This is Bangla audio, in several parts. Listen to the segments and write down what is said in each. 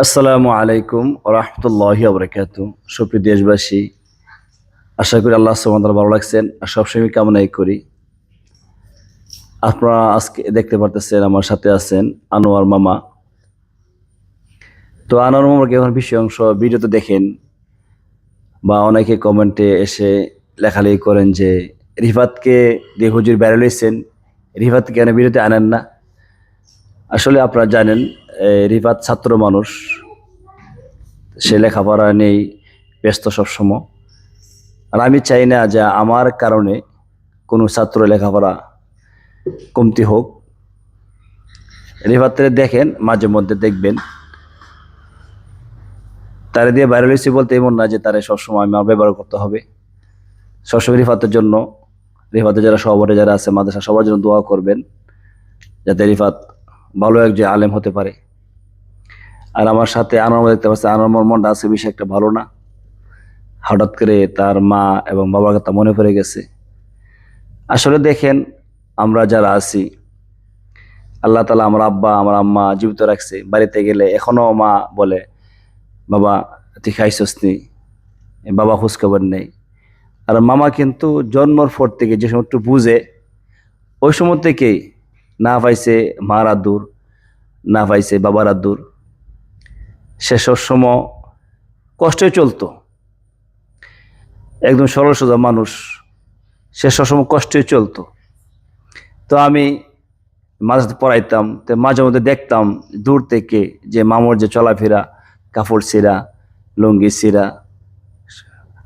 আসসালামু আলাইকুম রহমতুল্লাহি বারাকাতুহু। সুপ্রিয় দেশবাসী, আশা করি আল্লাহ সুবহানাহু ওয়া তাআলা ভালো লাগছেন আর সবসময় কামনাই করি। আপনারা আজকে দেখতে পারতেছেন আমার সাথে আছেন আনোয়ার মামা। তো আনোয়ার মামাকে এখন বেশি অংশ ভিডিওতে দেখেন বা অনেকে কমেন্টে এসে লেখালেখি করেন যে রিফাতকে দিয়ে হুজুর বেড়ে লইছেন, রিফাতকে কেন ভিডিওতে আনেন না। আসলে আপনারা জানেন রিফাত ছাত্র মানুষ, সে লেখাপড়া নেই, ব্যস্ত সবসময়। আর আমি চাই না যে আমার কারণে কোনো ছাত্র লেখাপড়া কমতি হোক। রিফাতরে দেখেন, মাঝে মধ্যে দেখবেন তারে দিয়ে ভাইরাল হয়েছে বলতে এমন না যে তারে সবসময় আমার ব্যবহার করতে হবে। সবসময় রিফাতের জন্য, রিফাতের যারা সভাপতি যারা আছে মাদ্রাসা সবার জন্য দোয়া করবেন যাতে রিফাত ভালো একজন আলেম হতে পারে। আর আমার সাথে আনোয়ার দেখতে পাচ্ছে, আনোয়ার মনটা আছে বেশি একটা ভালো না। হঠাৎ করে তার মা এবং বাবার কথা মনে পড়ে গেছে। আসলে দেখেন, আমরা যারা আছি, আল্লাহ তাআলা আমার আব্বা আমার আম্মা জীবিত রাখছে। বাড়িতে গেলে এখনো মা বলে, বাবা তুই খাইছস নি, বাবা খোঁজখবর নেই। আর মামা কিন্তু জন্মর পর থেকে যে সময় একটু বুঝে, ওই সময় থেকেই না পাইছে মার আদুর, না পাইছে বাবার আদুর, সে সবসময় কষ্টে চলতো। একদম সরল সোজা মানুষ, সে সবসময় কষ্টে চলতো। তো আমি মাঝে পড়াইতাম, তো মাঝে মধ্যে দেখতাম দূর থেকে যে মামুর যে চলাফেরা, কাপড় ছিঁড়া, লুঙ্গি ছিঁড়া,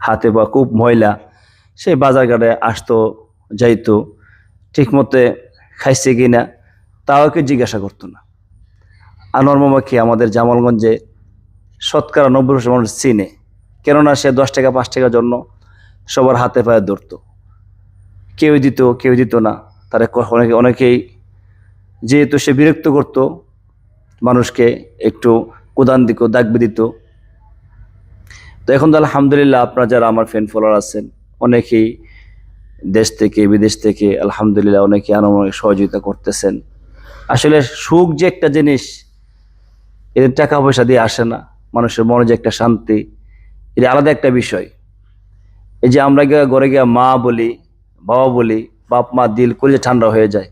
হাতে বা খুব ময়লা, সেই বাজার ঘাটে আসতো যাইতো, ঠিক মতে খাইছে কিনা তাও কেউ জিজ্ঞাসা করতো না। আনোয়ার মামাকে আমাদের জামালগঞ্জে শতকরা 90% মানুষ চিনে, কেননা সে 10 টাকা 5 টাকার জন্য সবার হাতে পায়ে ধরতো। কেউ দিত কেউ দিত না, তারা অনেকেই যেহেতু সে বিরক্ত করতো মানুষকে, একটু কোদান দিত, দাগবে দিত। তো এখন তো আলহামদুলিল্লাহ আপনারা যারা আমার ফ্রেন্ড ফলোয়ার আছেন, অনেকেই দেশ থেকে বিদেশ থেকে আলহামদুলিল্লাহ অনেকে আমাকে সহযোগিতা করতেছেন। আসলে সুখ যে একটা জিনিস, এর টাকা পয়সা দিয়ে আসে না। মানুষের মনে যে একটা শান্তি, এটা আলাদা একটা বিষয়। এই যে আমরা গিয়ে ঘরে গিয়ে মা বলি, বাবা বলি, বাপ মা দিল করলে ঠান্ডা হয়ে যায়।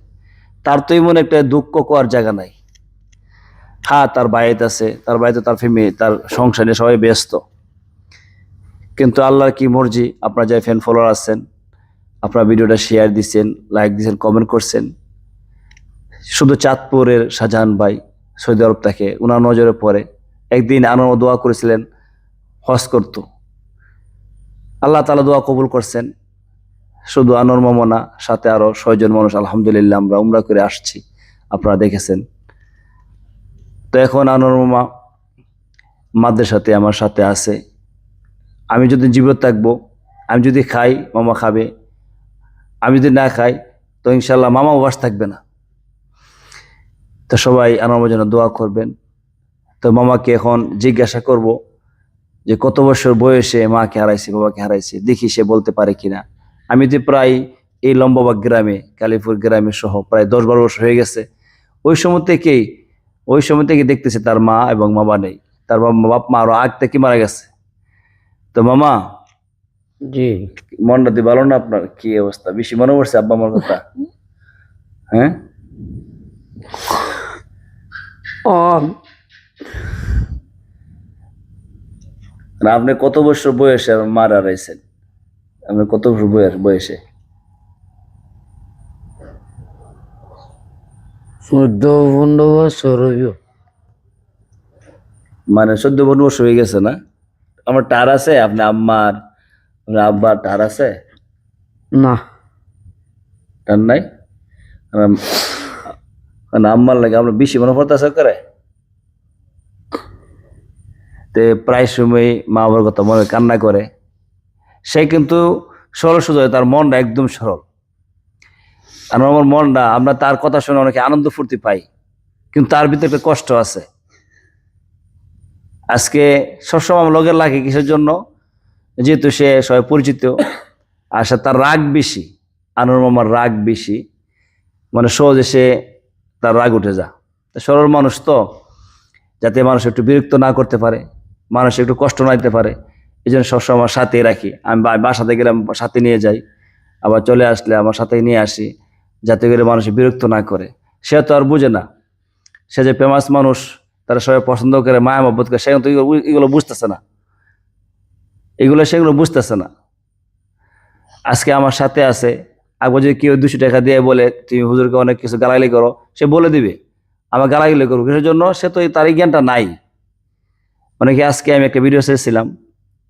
তার তো এমন একটা দুঃখ করার জায়গা নাই। হ্যাঁ, তার বাড়িতে আছে, তার বাড়িতে তার ফ্যামিলি, তার সংসারে সবাই ব্যস্ত। কিন্তু আল্লাহর কি মর্জি, আপনারা যারা ফ্যান ফলোয়ার আছেন, আপনারা ভিডিওটা শেয়ার দিচ্ছেন, লাইক দিচ্ছেন, কমেন্ট করছেন। শুধু চাঁদপুরের শাহজাহান ভাই সৌদি আরব থেকে, উনার নজরে পড়ে। একদিন আনোয়ার দোয়া করেছিলেন হজ করতো, আল্লাহ তাআলা দোয়া কবুল করছেন। শুধু আনোয়ার মামা না, সাথে আরো 6 জন মানুষ আলহামদুলিল্লাহ আমরা উমরা করে আসছি, আপনারা দেখেছেন। তো এখন আনোয়ার মামা মাদ্রাসাতে আমার সাথে আছে। আমি যদি জীবিত থাকবো, আমি যদি খাই মামা খাবে, আমি যদি না খাই তো ইনশাল্লাহ মামা বাস থাকবে না। তো সবাই আমার জন্য দোয়া করবেন। তো মামাকে এখন জিজ্ঞাসা করব যে কত বছর বয়সে মাকে হারাইছি, বাবাকে হারাইছি, দেখি সে বলতে পারে কিনা। আমি তো প্রায় এই লম্বাবাগ গ্রামে, কালীপুর গ্রামে সহ প্রায় 10-12 বছর হয়ে গেছে। ওই সময় থেকেই ওই সময় থেকে দেখতেছি তার মা এবং বাবা নেই। তার বাপ মা আরো আগ থেকে মারা গেছে। তো মামা, জি। মনটা দিয়ে ভালো না আপনার? কি অবস্থা? বেশি মনে পড়ছে আব্বা আমার কথা? হ্যাঁ, ও না আপনি কত বছর বয়সে মারা হারাইছেন? আপনি কত বছর বয়সে? 14-15 বছর হইব। মানে 14-15 বছর হয়ে গেছে না? আমার টার আছে আপনি আম্মার, আপনার আব্বার টার আছে? না, টার নাই? মানে আম্মার লাগে আমরা বেশি মনে পড়তেছে করে। তে প্রায় সময় মা বাবার কথা মনে কান্না করে। সে কিন্তু সরল সোজা, তার মনটা একদম সরল। আর আমার মনটা, আমরা তার কথা শুনে অনেকে আনন্দ ফুর্তি পাই, কিন্তু তার ভিতরে একটা কষ্ট আছে। আজকে সবসময় আমার লগের লাগে কিসের জন্য? যেহেতু সে সবাই পরিচিত, আর সে তার রাগ বেশি। আনোয়ার মামার রাগ বেশি, মানে সহজে সে তার রাগ উঠে যা। সরল মানুষ তো, যাতে মানুষ একটু বিরক্ত না করতে পারে, মানুষ একটু কষ্ট না দিতে পারে, এই জন্য সবসময় আমার সাথেই রাখি। আমি বাসাতে গেলে সাথে নিয়ে যাই, আবার চলে আসলে আমার সাথেই নিয়ে আসি, যাতে করে মানুষ বিরক্ত না করে। সে তো আর বুঝে না, সে যে ফেমাস মানুষ, তারা সবাই পছন্দ করে, মায়া মহব্বত করে, সে কিন্তু এগুলো বুঝতেছে না, সেগুলো বুঝতেছে না। আজকে আমার সাথে আছে, একবার যদি কেউ 200 টাকা দিয়ে বলে তুমি হুজুরকে অনেক কিছু গালাগালি করো, সে বলে দিবে আমার গালাগালি করবো কিসের জন্য, সে তো তার এই জ্ঞানটা নাই। অনেকে আজকে আমি একটা ভিডিও ছেড়েছিলাম,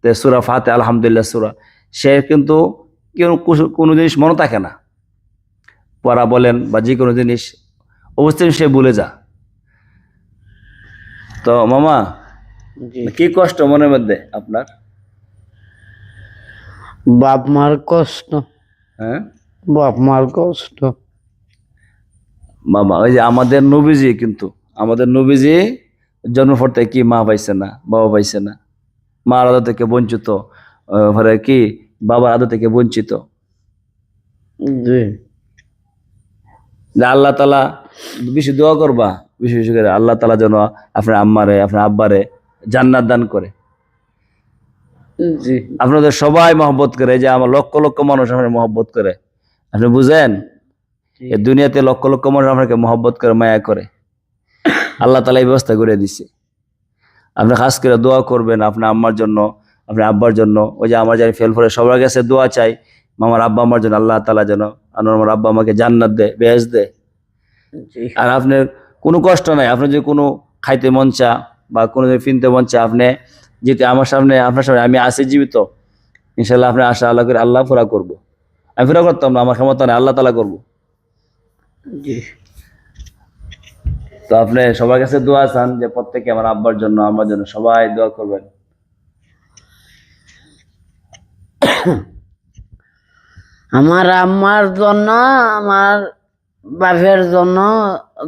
সূরা ফাতিহা আলহামদুলিল্লাহ সূরা, সে কিন্তু কোনো জিনিস মনে থাকে না, পড়া বলেন বা যে কোনো জিনিস অবশ্যই সে ভুলে যা। তো মামা, জি। কি কষ্ট মনের মধ্যে আপনার? বাপ মার কষ্ট, হ্যাঁ বাপ মার কষ্ট। মামা, ওই যে আমাদের নবীজি জন্ম পড়তে কি মা পাইছে না, বাবা পাইছে না, মার আদর থেকে বঞ্চিত, কি বাবার আদর থেকে বঞ্চিত। জি। যে আল্লাহ তালা বেশি দোয়া করবা, বেশি বেশি করে আল্লাহ তালা যেন আপনার আম্মারে আপনার আব্বারে জান্নাত দান করে। জি। আপনাদের সবাই মহব্বত করে, যে আমার লক্ষ লক্ষ মানুষ আপনার মহব্বত করে, আপনি বুঝেন? এই দুনিয়াতে লক্ষ লক্ষ মানুষ আপনাকে মহব্বত করে, মায়া করে, আল্লাহ তালা এই ব্যবস্থা করে দিছে। আপনি খাস করে দোয়া করবেন আপনার আম্মার জন্য, আপনার আব্বার জন্য। ওই যে আমার যারা ফেল করে সবার কাছে দোয়া চাই, আমার আব্বা আম্মার জন্য আল্লাহ তালা যেন আমার আব্বা আমাকে জান্নাত দেয়, বেহেশত দেয়। জি। আর আপনার কোনো কষ্ট নাই, আপনি যদি কোনো খাইতে মন চা বা কোনো কিনতে মন চা, আপনি যেতে আমার সামনে, আপনার সামনে আমি আসি জীবিত, ইনশাল্লাহ আপনি আশা আল্লাহ করে আল্লাহ পুরা করবো। আমি পুরা করতাম না, আমার ক্ষমতা নেই, আল্লাহ তালা করবো। জি। তো আপনি সবার কাছে দোয়া চান, যে প্রত্যেকে আমার আব্বার জন্য আমার জন্য সবাই দোয়া করবেন। আমার আম্মার জন্য, আমার বাপের জন্য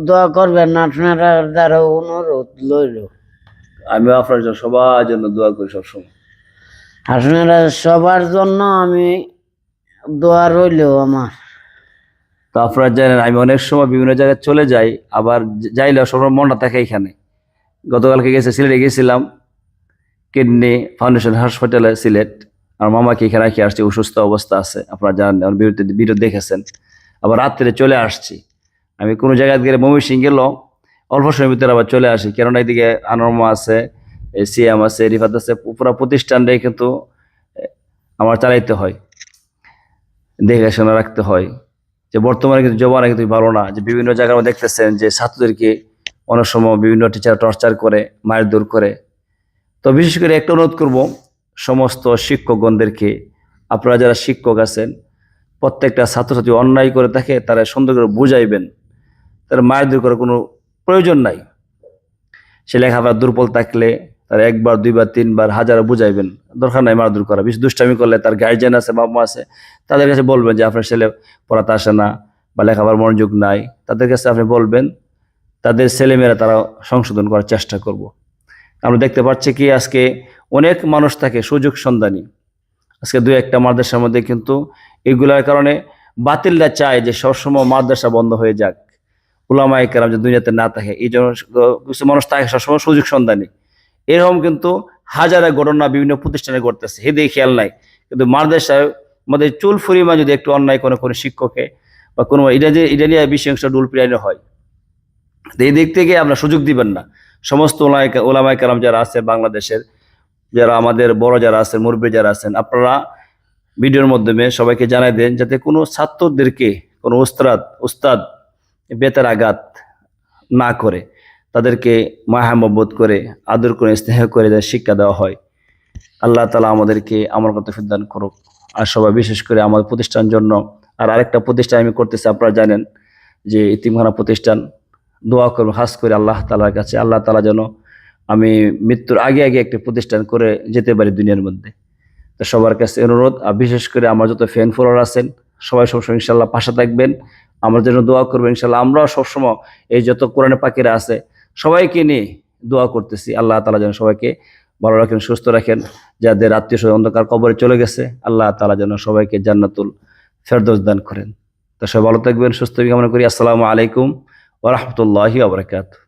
দোয়া করবেন, আপনারা দ্বারা অনুরোধ লইল। আমিও আপনার জন্য সবার জন্য দোয়া করি সবসময়। আপনারা সবার জন্য আমি দোয়া রইল আমার। তো আপনারা জানেন আমি অনেক সময় বিভিন্ন জায়গায় চলে যাই, আবার যাইলেও সবার মনটা থাকে এখানে। গতকালকে সিলেটে গেছিলাম, কিডনি ফাউন্ডেশন হাসপাতালে সিলেট। আর মামাকে এখানে রেখে আসছি, অসুস্থ অবস্থা আছে, আপনারা জানেন, ভিডিও দেখেছেন। আবার রাত্রে চলে আসছি। আমি কোনো জায়গায় গেলে ময়মনসিংহ গেল, অল্প সময়ের ভিতরে আবার চলে আসি, কেননা এদিকে আনরমা আছে, সিএম আছে, রিফাত আছে, পুরো প্রতিষ্ঠানটাই কিন্তু আমার চালাইতে হয়, দেখাশোনা রাখতে হয়। যে বর্তমানে কিন্তু জমানা কিন্তু ভালো না, যে বিভিন্ন জায়গায় দেখতেছেন যে ছাত্রদেরকে অনেক সময় বিভিন্ন টিচার টর্চার করে, মারধর করে। তো বিশেষ করে একটা অনুরোধ করব সমস্ত শিক্ষকগণদেরকে, আপনারা যারা শিক্ষক আছেন, প্রত্যেকটা ছাত্রছাত্রী অন্যায় করে থাকে তারা সুন্দর করে বুঝাইবেন, তারা মারধর করার কোনো প্রয়োজন নাই। সে লেখাপড়া দুর্বল থাকলে তার একবার, দুইবার, তিনবার, হাজার বুঝাইবেন, দরকার নাই মারধর করা। বেশি দুষ্টামি করলে তার গার্জিয়ান আছে, বাবা মা আছে, তাদের কাছে বলবেন যে আপনার ছেলে পড়াতে আসে না বা লেখাপড়ার মনোযোগ নাই, তাদের কাছে আপনি বলবেন, তাদের ছেলেমেয়েরা তারা সংশোধন করার চেষ্টা করব। আমরা দেখতে পাচ্ছি কি আজকে অনেক মানুষ থাকে সুযোগ সন্ধানী, আজকে দুই একটা মাদ্রাসার মধ্যে কিন্তু এগুলার কারণে বাতিলরা চায় যে সবসময় মাদ্রাসা বন্ধ হয়ে যাক, উলামায়ে কেরাম যে দুনিয়াতে না থাকে, এই জন্য কিছু মানুষ থাকে সবসময় সুযোগ সন্ধানী। এরকম কিন্তু হাজারে ঘটনা বিভিন্ন প্রতিষ্ঠানে ঘটতেছে, এদিকে খেয়াল নাই। কিন্তু মাদ্রাসার মধ্যে চুল ফুরিমা যদি একটু অন্যায় কোনো শিক্ষকে বা কোনো এটা নিয়ে বেশি অংশ ডুল পিড়ানো হয়, এই দিক থেকে আমরা সুযোগ দিবেন না। সমস্ত ওলামায়ে কেরাম যারা আছে বাংলাদেশের, যারা আমাদের বড় যারা আছেন, মুরব্বী যারা আছেন, আপনারা ভিডিওর মাধ্যমে সবাইকে জানাই দেন, যাতে কোনো ছাত্রদেরকে কোনো উস্তাদ বেতার আঘাত না করে, তাদেরকে মায়া মহব্বত করে, আদর করে, স্নেহ করে শিক্ষা দেওয়া হয়। আল্লাহ তাআলা আমাদেরকে আমার কথা দান করুক। আর সবাই বিশেষ করে আমার প্রতিষ্ঠান জন্য আরেকটা প্রতিষ্ঠান আমি করতেছি, আপনারা জানেন যে ইতিমখানা প্রতিষ্ঠান, দোয়া করবো খাস করে আল্লাহ তাআলার কাছে, আল্লাহ তাআলা যেন আমি মৃত্যুর আগে আগে একটি প্রতিষ্ঠান করে যেতে পারি দুনিয়ার মধ্যে। তো সবার কাছে অনুরোধ, আর বিশেষ করে আমার যত ফ্যান ফলোয়ার আছেন সবাই সবসময় ইনশাল্লাহ পাশে থাকবেন, আমার জন্য দোয়া করবেন ইনশাল্লাহ। আমরাও সবসময় এই যত কোরআনে পাখিরা আছে সবাইকে নিয়ে দোয়া করতেছি, আল্লাহ তাআলা যেন সবাইকে ভালো রাখেন, সুস্থ রাখেন। যাদের আত্মীয় স্বজন অন্ধকার কবরে চলে গেছে, আল্লাহ তাআলা যেন সবাইকে জান্নাতুল ফেরদৌস দান করেন। তো সবাই ভালো থাকবেন, সুস্থ কামনা করি। আসসালামু আলাইকুম ওয়া রাহমাতুল্লাহি ওয়া বারাকাতুহু।